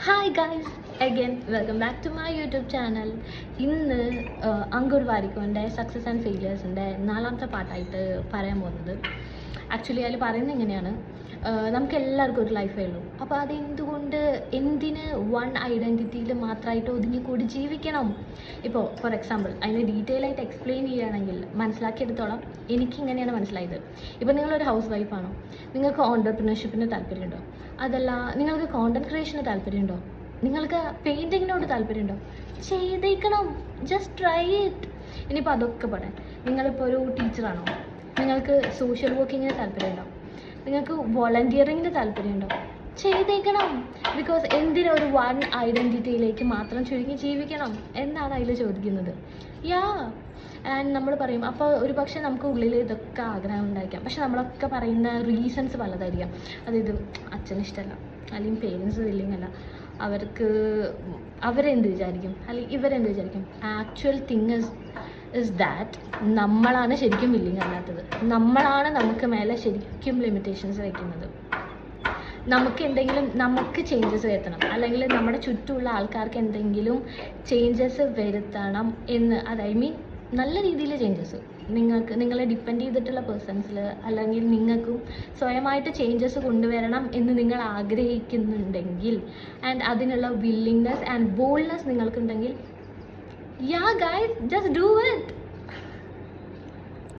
Hi guys, again welcome back to my YouTube channel. ഇന്ന് അങ്കുർ വാരിക്കോൻ്റെ success and ഫെയിലിയേഴ്സിൻ്റെ 4ാമത്തെ പാർട്ടായിട്ട് പറയാൻ പോകുന്നത്. ആക്ച്വലി അതിൽ പറയുന്നത് എങ്ങനെയാണ്, നമുക്ക് എല്ലാവർക്കും ഒരു ലൈഫേ ഉള്ളൂ. അപ്പോൾ എന്തിന് വൺ ഐഡൻറ്റിറ്റിയിൽ മാത്രമായിട്ട് ഒതുങ്ങിക്കൂടി ജീവിക്കണം? ഇപ്പോൾ ഫോർ എക്സാമ്പിൾ അതിന് ഡീറ്റെയിൽ ആയിട്ട് എക്സ്പ്ലെയിൻ ചെയ്യുകയാണെങ്കിൽ മനസ്സിലാക്കിയെടുത്തോളം എനിക്കിങ്ങനെയാണ് മനസ്സിലായത്. ഇപ്പോൾ നിങ്ങളൊരു ഹൗസ് വൈഫാണോ, നിങ്ങൾക്ക് ഓൺടർപ്രണർഷിപ്പിന് താല്പര്യമുണ്ടോ? അതല്ല, നിങ്ങൾക്ക് കോണ്ടന്റ് ക്രിയേഷന് താല്പര്യമുണ്ടോ? നിങ്ങൾക്ക് പെയിൻറ്റിങ്ങിനോട് താല്പര്യമുണ്ടോ? ചെയ്തേക്കണം, ജസ്റ്റ് ട്രൈ ഇറ്റ്. ഇനിയിപ്പോൾ അതൊക്കെ പറയാം. നിങ്ങളിപ്പോൾ ഒരു ടീച്ചറാണോ, നിങ്ങൾക്ക് സോഷ്യൽ വർക്കിങ്ങിന് താല്പര്യമുണ്ടോ? നിങ്ങൾക്ക് വോളണ്ടിയറിങ്ങിന് താല്പര്യമുണ്ടോ? ചെയ്തേക്കണം. ബിക്കോസ് എന്തിനൊരു വൺ ഐഡൻറ്റിറ്റിയിലേക്ക് മാത്രം ചുരുങ്ങി ജീവിക്കണം എന്നാണ് അതിൽ ചോദിക്കുന്നത്. ആൻഡ് നമ്മൾ പറയും, അപ്പോൾ ഒരു പക്ഷേ നമുക്ക് ഉള്ളിൽ ഇതൊക്കെ ആഗ്രഹം ഉണ്ടായിരിക്കാം, പക്ഷെ നമ്മളൊക്കെ പറയുന്ന റീസൺസ് പലതായിരിക്കാം. അതായത് അച്ഛന് ഇഷ്ടമല്ല, അല്ലെങ്കിൽ പേരൻസ് വില്ലിങ് അല്ല, അവരെന്ത് വിചാരിക്കും, അല്ലെങ്കിൽ ഇവരെന്ത് വിചാരിക്കും. ആക്ച്വൽ തിങ് ഇസ് ദാറ്റ് നമ്മളാണ് ശരിക്കും വില്ലിങ് അല്ലാത്തത്. നമ്മളാണ് നമുക്ക് മേലെ ശരിക്കും ലിമിറ്റേഷൻസ് വയ്ക്കുന്നത്. നമുക്ക് ചേഞ്ചസ് വരുത്തണം, അല്ലെങ്കിൽ നമ്മുടെ ചുറ്റുമുള്ള ആൾക്കാർക്ക് എന്തെങ്കിലും ചേഞ്ചസ് വരുത്തണം എന്ന്, നല്ല രീതിയിൽ ചേഞ്ചസ് നിങ്ങളെ ഡിപ്പെൻഡ് ചെയ്തിട്ടുള്ള പേഴ്സൺസിൽ, അല്ലെങ്കിൽ നിങ്ങൾക്കും സ്വയമായിട്ട് ചേഞ്ചസ് കൊണ്ടുവരണം എന്ന് നിങ്ങൾ ആഗ്രഹിക്കുന്നുണ്ടെങ്കിൽ, ആൻഡ് അതിനുള്ള വില്ലിങ്നെസ് ആൻഡ് ബോൾഡ്നെസ് നിങ്ങൾക്കുണ്ടെങ്കിൽ, ഗൈസ്, ജസ്റ്റ് ഡു ഇറ്റ്.